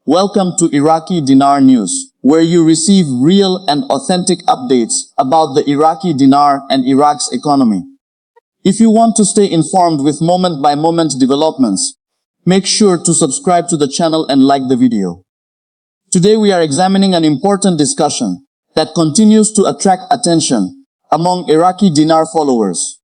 Welcome to Iraqi Dinar News, where you receive real and authentic updates about the Iraqi dinar and Iraq's economy. If you want to stay informed with moment-by-moment developments, make sure to subscribe to the channel and like the video. Today we are examining an important discussion that continues to attract attention among Iraqi dinar followers,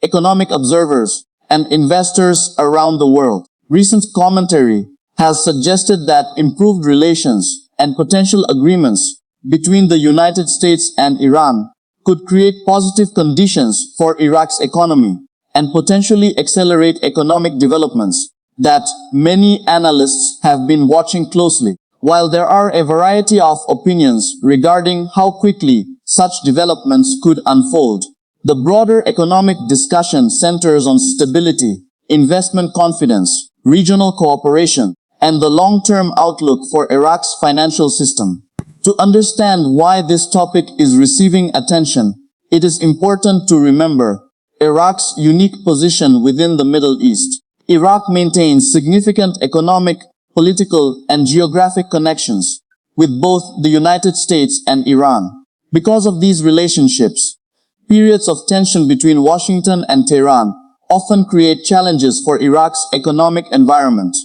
economic observers, and investors around the world. Recent commentary has suggested that improved relations and potential agreements between the United States and Iran could create positive conditions for Iraq's economy and potentially accelerate economic developments that many analysts have been watching closely. While there are a variety of opinions regarding how quickly such developments could unfold, the broader economic discussion centers on stability, investment confidence, regional cooperation, and the long-term outlook for Iraq's financial system. To understand why this topic is receiving attention, it is important to remember Iraq's unique position within the Middle East. Iraq maintains significant economic, political, and geographic connections with both the United States and Iran. Because of these relationships, periods of tension between Washington and Tehran often create challenges for Iraq's economic environment.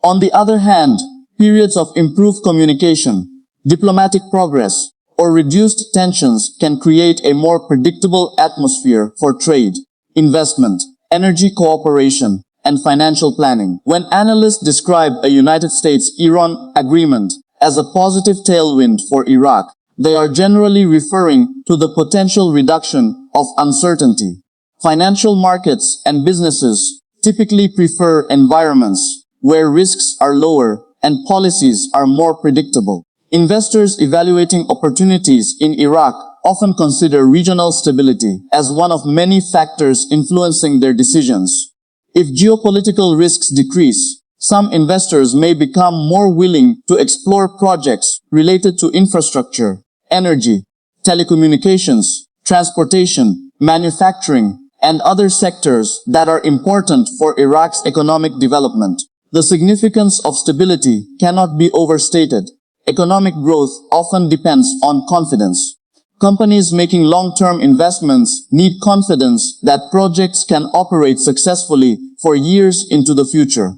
On the other hand, periods of improved communication, diplomatic progress, or reduced tensions can create a more predictable atmosphere for trade, investment, energy cooperation, and financial planning. When analysts describe a United States-Iran agreement as a positive tailwind for Iraq, they are generally referring to the potential reduction of uncertainty. Financial markets and businesses typically prefer environments where risks are lower and policies are more predictable. Investors evaluating opportunities in Iraq often consider regional stability as one of many factors influencing their decisions. If geopolitical risks decrease, some investors may become more willing to explore projects related to infrastructure, energy, telecommunications, transportation, manufacturing, and other sectors that are important for Iraq's economic development. The significance of stability cannot be overstated. Economic growth often depends on confidence. Companies making long-term investments need confidence that projects can operate successfully for years into the future.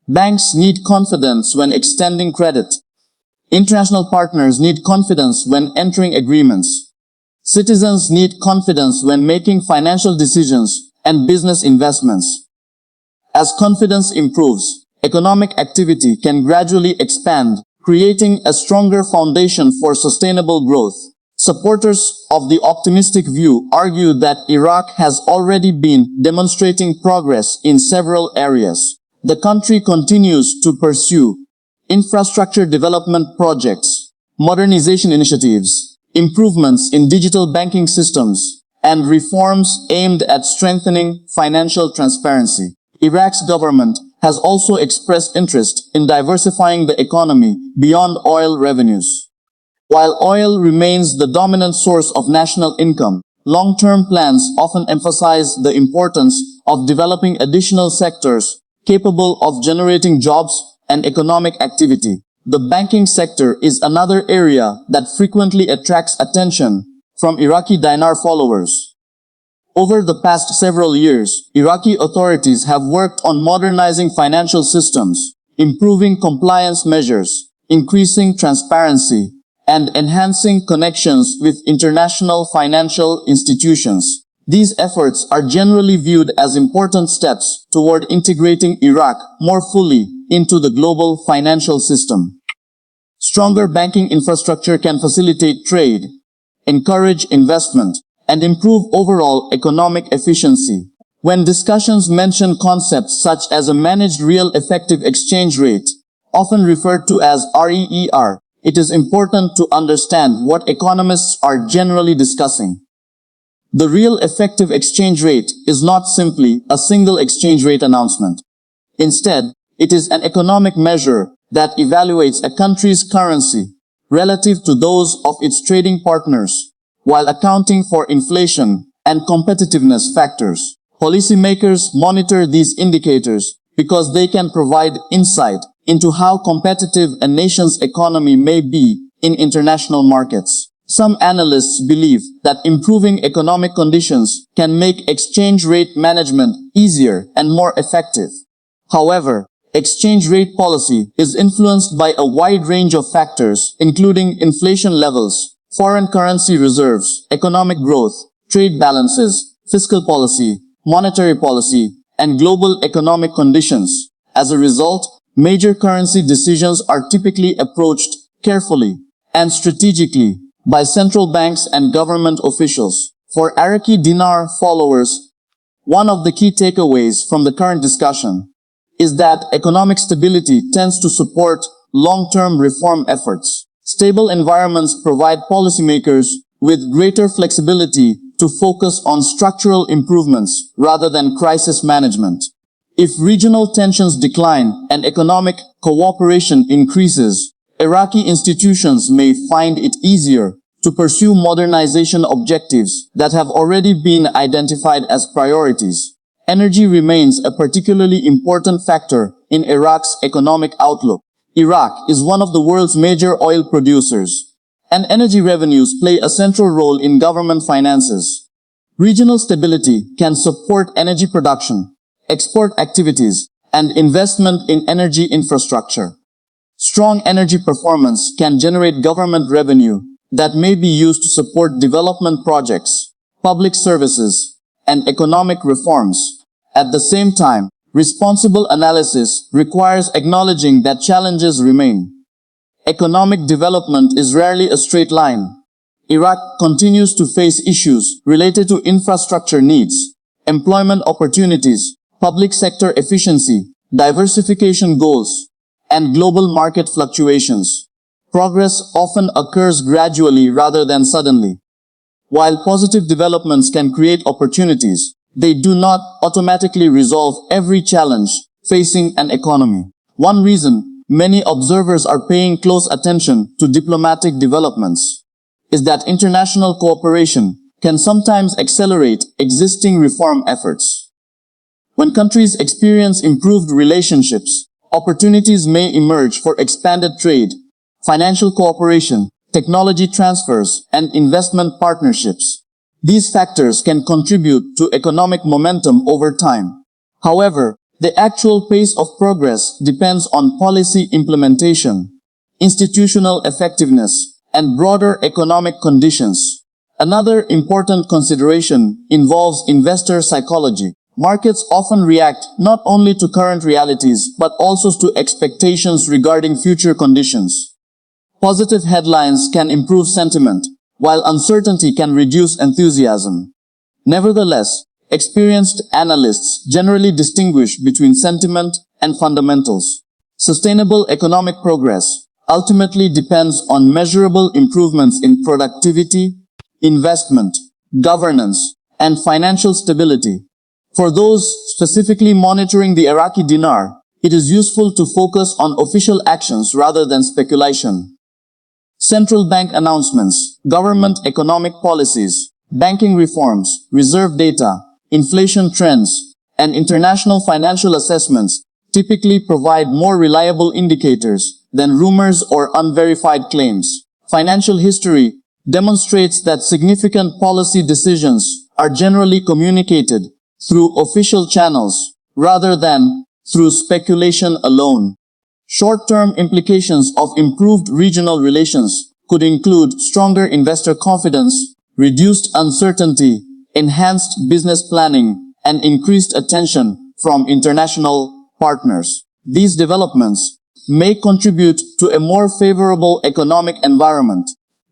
Banks need confidence when extending credit. International partners need confidence when entering agreements. Citizens need confidence when making financial decisions and business investments. As confidence improves, economic activity can gradually expand, creating a stronger foundation for sustainable growth. Supporters of the optimistic view argue that Iraq has already been demonstrating progress in several areas. The country continues to pursue infrastructure development projects, modernization initiatives, improvements in digital banking systems, and reforms aimed at strengthening financial transparency. Iraq's government has also expressed interest in diversifying the economy beyond oil revenues. While oil remains the dominant source of national income, long-term plans often emphasize the importance of developing additional sectors capable of generating jobs and economic activity. The banking sector is another area that frequently attracts attention from Iraqi dinar followers. Over the past several years, Iraqi authorities have worked on modernizing financial systems, improving compliance measures, increasing transparency, and enhancing connections with international financial institutions. These efforts are generally viewed as important steps toward integrating Iraq more fully into the global financial system. Stronger banking infrastructure can facilitate trade, encourage investment, and improve overall economic efficiency. When discussions mention concepts such as a managed real effective exchange rate, often referred to as REER, it is important to understand what economists are generally discussing. The real effective exchange rate is not simply a single exchange rate announcement. Instead, it is an economic measure that evaluates a country's currency relative to those of its trading partners, while accounting for inflation and competitiveness factors. Policymakers monitor these indicators because they can provide insight into how competitive a nation's economy may be in international markets. Some analysts believe that improving economic conditions can make exchange rate management easier and more effective. However, exchange rate policy is influenced by a wide range of factors, including inflation levels, foreign currency reserves, economic growth, trade balances, fiscal policy, monetary policy, and global economic conditions. As a result, major currency decisions are typically approached carefully and strategically by central banks and government officials. For Iraqi Dinar followers, one of the key takeaways from the current discussion is that economic stability tends to support long-term reform efforts. Stable environments provide policymakers with greater flexibility to focus on structural improvements rather than crisis management. If regional tensions decline and economic cooperation increases, Iraqi institutions may find it easier to pursue modernization objectives that have already been identified as priorities. Energy remains a particularly important factor in Iraq's economic outlook. Iraq is one of the world's major oil producers, and energy revenues play a central role in government finances. Regional stability can support energy production, export activities, and investment in energy infrastructure. Strong energy performance can generate government revenue that may be used to support development projects, public services, and economic reforms. At the same time, responsible analysis requires acknowledging that challenges remain. Economic development is rarely a straight line. Iraq continues to face issues related to infrastructure needs, employment opportunities, public sector efficiency, diversification goals, and global market fluctuations. Progress often occurs gradually rather than suddenly. While positive developments can create opportunities, they do not automatically resolve every challenge facing an economy. One reason many observers are paying close attention to diplomatic developments is that international cooperation can sometimes accelerate existing reform efforts. When countries experience improved relationships, opportunities may emerge for expanded trade, financial cooperation, technology transfers, and investment partnerships. These factors can contribute to economic momentum over time. However, the actual pace of progress depends on policy implementation, institutional effectiveness, and broader economic conditions. Another important consideration involves investor psychology. Markets often react not only to current realities but also to expectations regarding future conditions. Positive headlines can improve sentiment, while uncertainty can reduce enthusiasm. Nevertheless, experienced analysts generally distinguish between sentiment and fundamentals. Sustainable economic progress ultimately depends on measurable improvements in productivity, investment, governance, and financial stability. For those specifically monitoring the Iraqi dinar, it is useful to focus on official actions rather than speculation. Central bank announcements, government economic policies, banking reforms, reserve data, inflation trends, and international financial assessments typically provide more reliable indicators than rumors or unverified claims. Financial history demonstrates that significant policy decisions are generally communicated through official channels rather than through speculation alone. Short-term implications of improved regional relations could include stronger investor confidence, reduced uncertainty, enhanced business planning, and increased attention from international partners. These developments may contribute to a more favorable economic environment.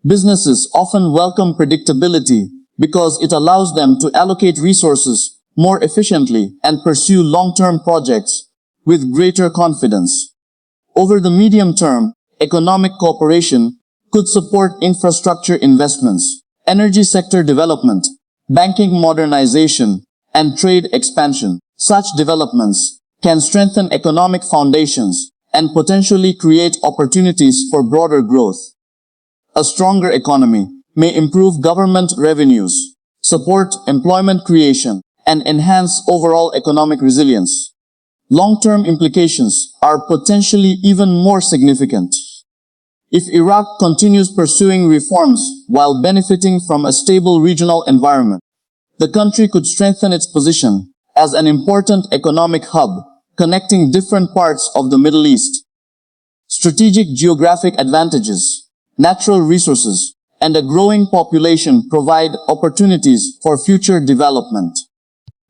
Businesses often welcome predictability because it allows them to allocate resources more efficiently and pursue long-term projects with greater confidence. Over the medium term, economic cooperation could support infrastructure investments, energy sector development, banking modernization, and trade expansion. Such developments can strengthen economic foundations and potentially create opportunities for broader growth. A stronger economy may improve government revenues, support employment creation, and enhance overall economic resilience. long-term implications are potentially even more significant. If Iraq continues pursuing reforms while benefiting from a stable regional environment, the country could strengthen its position as an important economic hub connecting different parts of the Middle East. Strategic geographic advantages, natural resources, and a growing population provide opportunities for future development.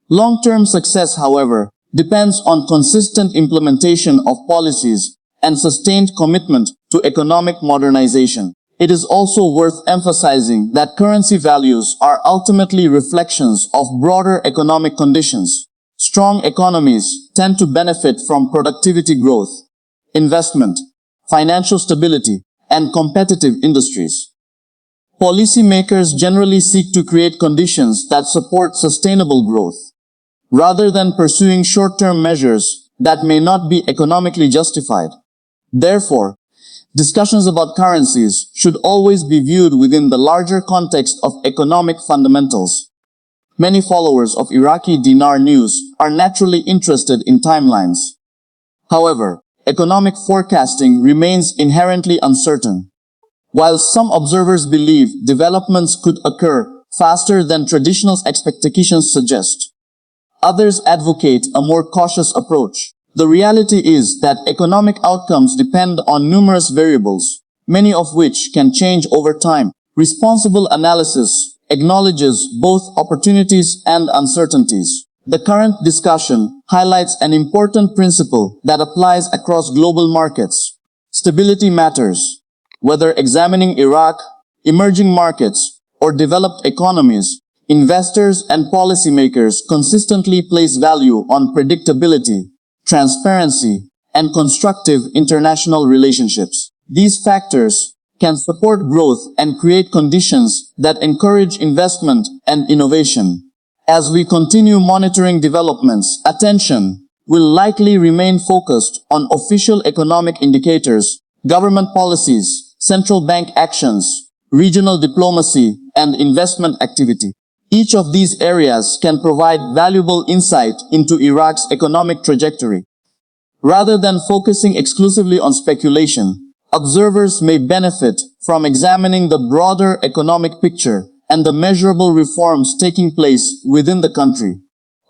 Long-term success, however, depends on consistent implementation of policies and sustained commitment to economic modernization. It is also worth emphasizing that currency values are ultimately reflections of broader economic conditions. Strong economies tend to benefit from productivity growth, investment, financial stability, and competitive industries. Policymakers generally seek to create conditions that support sustainable growth, rather than pursuing short-term measures that may not be economically justified. Therefore, discussions about currencies should always be viewed within the larger context of economic fundamentals. Many followers of Iraqi Dinar news are naturally interested in timelines. However, economic forecasting remains inherently uncertain. While some observers believe developments could occur faster than traditional expectations suggest, others advocate a more cautious approach. The reality is that economic outcomes depend on numerous variables, many of which can change over time. Responsible analysis acknowledges both opportunities and uncertainties. The current discussion highlights an important principle that applies across global markets. Stability matters. Whether examining Iraq, emerging markets, or developed economies, investors and policymakers consistently place value on predictability, transparency, and constructive international relationships. These factors can support growth and create conditions that encourage investment and innovation. As we continue monitoring developments, attention will likely remain focused on official economic indicators, government policies, central bank actions, regional diplomacy, and investment activity. Each of these areas can provide valuable insight into Iraq's economic trajectory. Rather than focusing exclusively on speculation, observers may benefit from examining the broader economic picture and the measurable reforms taking place within the country.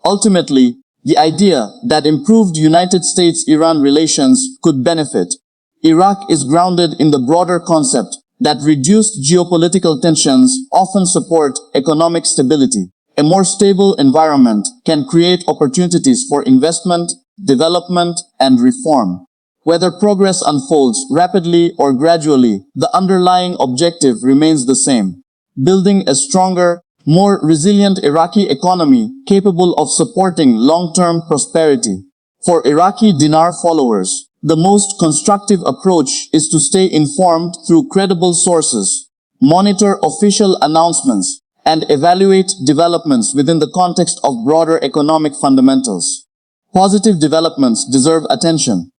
Ultimately, the idea that improved United States-Iran relations could benefit Iraq is grounded in the broader concept that reduced geopolitical tensions often support economic stability. A more stable environment can create opportunities for investment, development, and reform. Whether progress unfolds rapidly or gradually, the underlying objective remains the same: building a stronger, more resilient Iraqi economy capable of supporting long-term prosperity. For Iraqi Dinar followers, the most constructive approach is to stay informed through credible sources, monitor official announcements, and evaluate developments within the context of broader economic fundamentals. Positive developments deserve attention,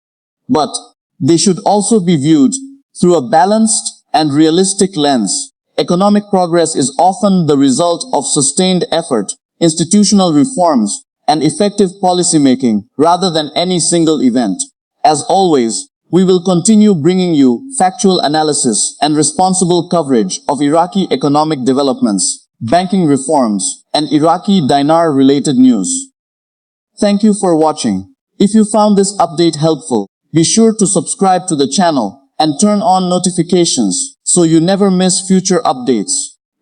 but they should also be viewed through a balanced and realistic lens. Economic progress is often the result of sustained effort, institutional reforms, and effective policymaking rather than any single event. As always, we will continue bringing you factual analysis and responsible coverage of Iraqi economic developments, banking reforms, and Iraqi Dinar-related news. Thank you for watching. If you found this update helpful, be sure to subscribe to the channel and turn on notifications so you never miss future updates.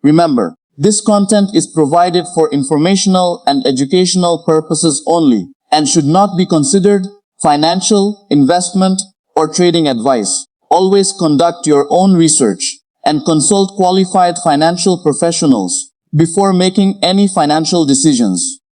Remember, this content is provided for informational and educational purposes only and should not be considered financial, investment, or trading advice. Always conduct your own research and consult qualified financial professionals before making any financial decisions.